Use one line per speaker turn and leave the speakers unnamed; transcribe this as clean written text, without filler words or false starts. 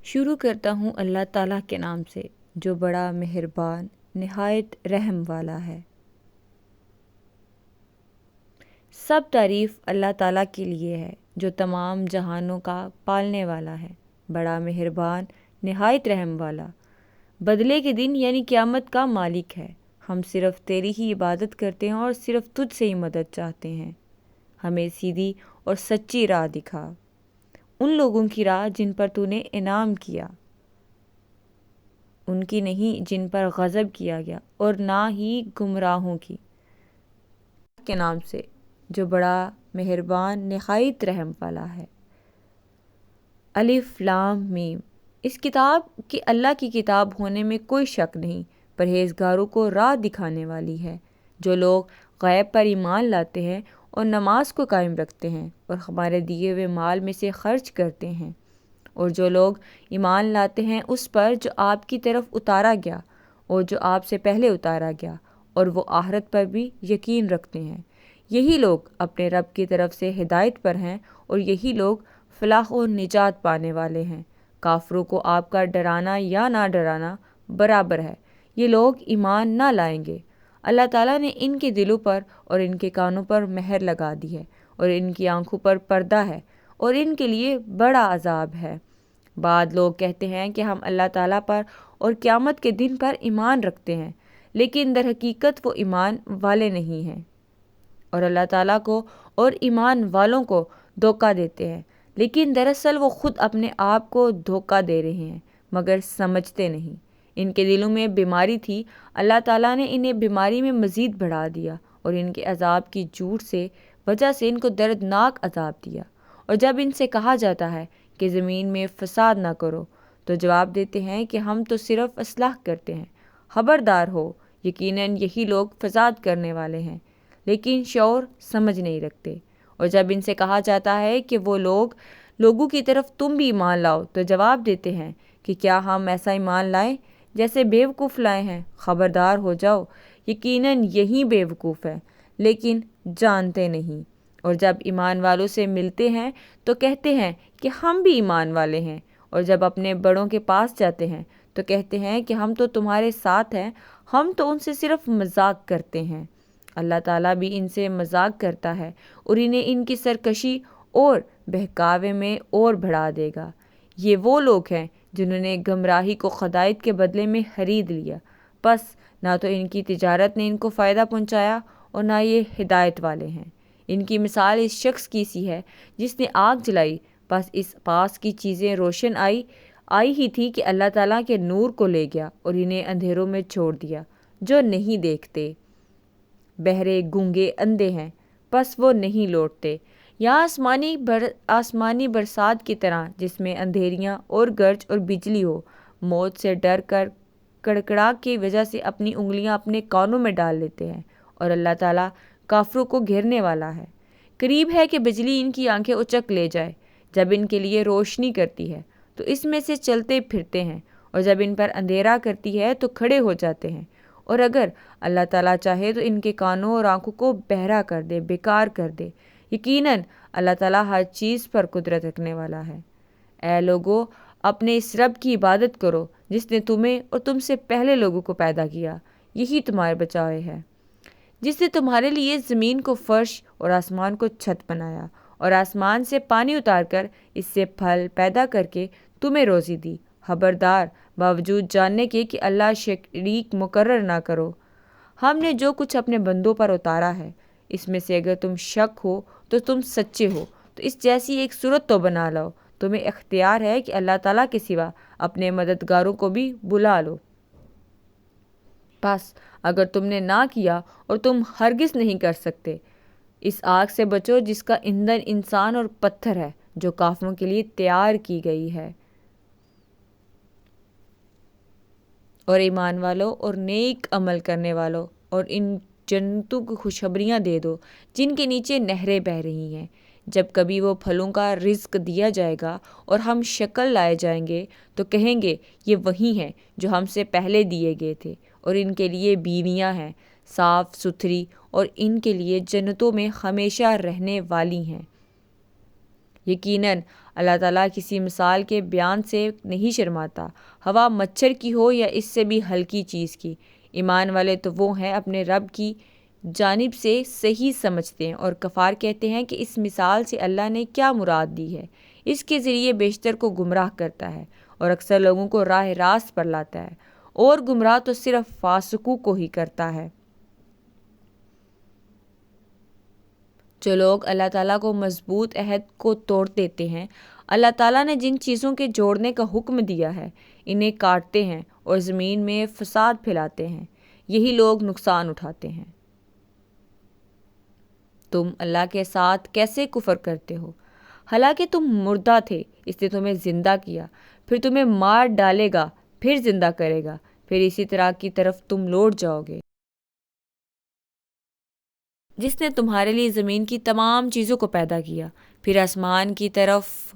شروع کرتا ہوں اللہ تعالیٰ کے نام سے جو بڑا مہربان نہایت رحم والا ہے۔ سب تعریف اللہ تعالیٰ کے لیے ہے جو تمام جہانوں کا پالنے والا ہے، بڑا مہربان نہایت رحم والا، بدلے کے دن یعنی قیامت کا مالک ہے۔ ہم صرف تیری ہی عبادت کرتے ہیں اور صرف تجھ سے ہی مدد چاہتے ہیں۔ ہمیں سیدھی اور سچی راہ دکھا، ان لوگوں کی راہ جن پر تو نے انعام کیا، ان کی نہیں جن پر غضب کیا گیا، اور نہ ہی گمراہوں کی۔ کے نام سے جو بڑا مہربان نہایت رحم والا ہے۔ الف لام میم۔ اس کتاب کی اللہ کی کتاب ہونے میں کوئی شک نہیں، پرہیزگاروں کو راہ دکھانے والی ہے۔ جو لوگ غیب پر ایمان لاتے ہیں اور نماز کو قائم رکھتے ہیں اور ہمارے دیے ہوئے مال میں سے خرچ کرتے ہیں، اور جو لوگ ایمان لاتے ہیں اس پر جو آپ کی طرف اتارا گیا اور جو آپ سے پہلے اتارا گیا، اور وہ آخرت پر بھی یقین رکھتے ہیں، یہی لوگ اپنے رب کی طرف سے ہدایت پر ہیں اور یہی لوگ فلاح و نجات پانے والے ہیں۔ کافروں کو آپ کا ڈرانا یا نہ ڈرانا برابر ہے، یہ لوگ ایمان نہ لائیں گے۔ اللہ تعالیٰ نے ان کے دلوں پر اور ان کے کانوں پر مہر لگا دی ہے، اور ان کی آنکھوں پر پردہ ہے، اور ان کے لیے بڑا عذاب ہے۔ بعض لوگ کہتے ہیں کہ ہم اللہ تعالیٰ پر اور قیامت کے دن پر ایمان رکھتے ہیں، لیکن در حقیقت وہ ایمان والے نہیں ہیں، اور اللہ تعالیٰ کو اور ایمان والوں کو دھوکہ دیتے ہیں، لیکن دراصل وہ خود اپنے آپ کو دھوکہ دے رہے ہیں مگر سمجھتے نہیں۔ ان کے دلوں میں بیماری تھی، اللہ تعالیٰ نے انہیں بیماری میں مزید بڑھا دیا، اور ان کے عذاب کی جھوٹ سے وجہ سے ان کو دردناک عذاب دیا۔ اور جب ان سے کہا جاتا ہے کہ زمین میں فساد نہ کرو، تو جواب دیتے ہیں کہ ہم تو صرف اصلاح کرتے ہیں۔ خبردار ہو، یقیناً یہی لوگ فساد کرنے والے ہیں، لیکن شعور سمجھ نہیں رکھتے۔ اور جب ان سے کہا جاتا ہے کہ وہ لوگوں کی طرف تم بھی ایمان لاؤ، تو جواب دیتے ہیں کہ کیا ہم ایسا ایمان لائیں جیسے بیوقوف لائے ہیں؟ خبردار ہو جاؤ، یقیناً یہی بیوقوف ہے، لیکن جانتے نہیں۔ اور جب ایمان والوں سے ملتے ہیں تو کہتے ہیں کہ ہم بھی ایمان والے ہیں، اور جب اپنے بڑوں کے پاس جاتے ہیں تو کہتے ہیں کہ ہم تو تمہارے ساتھ ہیں، ہم تو ان سے صرف مذاق کرتے ہیں۔ اللہ تعالیٰ بھی ان سے مذاق کرتا ہے اور انہیں ان کی سرکشی اور بہکاوے میں اور بڑھا دے گا۔ یہ وہ لوگ ہیں جنہوں نے گمراہی کو ہدایت کے بدلے میں خرید لیا، پس نہ تو ان کی تجارت نے ان کو فائدہ پہنچایا اور نہ یہ ہدایت والے ہیں۔ ان کی مثال اس شخص کی سی ہے جس نے آگ جلائی، بس اس پاس کی چیزیں روشن آئی ہی تھی کہ اللہ تعالیٰ کے نور کو لے گیا اور انہیں اندھیروں میں چھوڑ دیا۔ جو نہیں دیکھتے، بہرے گونگے اندھے ہیں، بس وہ نہیں لوٹتے۔ یا آسمانی برسات کی طرح جس میں اندھیریاں اور گرج اور بجلی ہو، موت سے ڈر کر کڑکڑاہٹ کی وجہ سے اپنی انگلیاں اپنے کانوں میں ڈال لیتے ہیں، اور اللہ تعالیٰ کافروں کو گھیرنے والا ہے۔ قریب ہے کہ بجلی ان کی آنکھیں اچک لے جائے، جب ان کے لیے روشنی کرتی ہے تو اس میں سے چلتے پھرتے ہیں، اور جب ان پر اندھیرا کرتی ہے تو کھڑے ہو جاتے ہیں۔ اور اگر اللہ تعالیٰ چاہے تو ان کے کانوں اور آنکھوں کو بہرا کر دے، بیکار کر دے۔ یقیناً اللہ تعالیٰ ہر چیز پر قدرت رکھنے والا ہے۔ اے لوگو، اپنے اس رب کی عبادت کرو جس نے تمہیں اور تم سے پہلے لوگوں کو پیدا کیا، یہی تمہارے بچائے ہے، جس نے تمہارے لیے زمین کو فرش اور آسمان کو چھت بنایا، اور آسمان سے پانی اتار کر اس سے پھل پیدا کر کے تمہیں روزی دی۔ خبردار، باوجود جاننے کے کہ اللہ شریک مقرر نہ کرو، ہم نے جو کچھ اپنے بندوں پر اتارا ہے، اس میں سے اگر تم شک ہو تو تم سچے ہو تو اس جیسی ایک صورت تو بنا لو۔ تمہیں اختیار ہے کہ اللہ تعالیٰ کے سوا اپنے مددگاروں کو بھی بلا لو۔ بس اگر تم نے نہ کیا، اور تم ہرگز نہیں کر سکتے، اس آگ سے بچو جس کا ایندھن انسان اور پتھر ہے، جو کافروں کے لیے تیار کی گئی ہے۔ اور ایمان والوں اور نیک عمل کرنے والوں اور ان جنتوں کو خوشخبریاں دے دو جن کے نیچے نہریں بہہ رہی ہیں۔ جب کبھی وہ پھلوں کا رزق دیا جائے گا اور ہم شکل لائے جائیں گے تو کہیں گے یہ وہی ہیں جو ہم سے پہلے دیے گئے تھے، اور ان کے لیے بیویاں ہیں صاف ستھری، اور ان کے لیے جنتوں میں ہمیشہ رہنے والی ہیں۔ یقیناً اللہ تعالیٰ کسی مثال کے بیان سے نہیں شرماتا، ہوا مچھر کی ہو یا اس سے بھی ہلکی چیز کی۔ ایمان والے تو وہ ہیں اپنے رب کی جانب سے صحیح سمجھتے ہیں، اور کفار کہتے ہیں کہ اس مثال سے اللہ نے کیا مراد دی ہے۔ اس کے ذریعے بیشتر کو گمراہ کرتا ہے اور اکثر لوگوں کو راہ راست پر لاتا ہے، اور گمراہ تو صرف فاسقوں کو ہی کرتا ہے۔ جو لوگ اللہ تعالیٰ کو مضبوط عہد کو توڑ دیتے ہیں، اللہ تعالیٰ نے جن چیزوں کے جوڑنے کا حکم دیا ہے انہیں کاٹتے ہیں اور زمین میں فساد پھیلاتے ہیں، یہی لوگ نقصان اٹھاتے ہیں۔ تم اللہ کے ساتھ کیسے کفر کرتے ہو؟ حالانکہ تم مردہ تھے، اس نے تمہیں زندہ کیا، پھر تمہیں مار ڈالے گا، پھر زندہ کرے گا، پھر اسی طرح کی طرف تم لوٹ جاؤ گے۔ جس نے تمہارے لیے زمین کی تمام چیزوں کو پیدا کیا، پھر آسمان کی طرف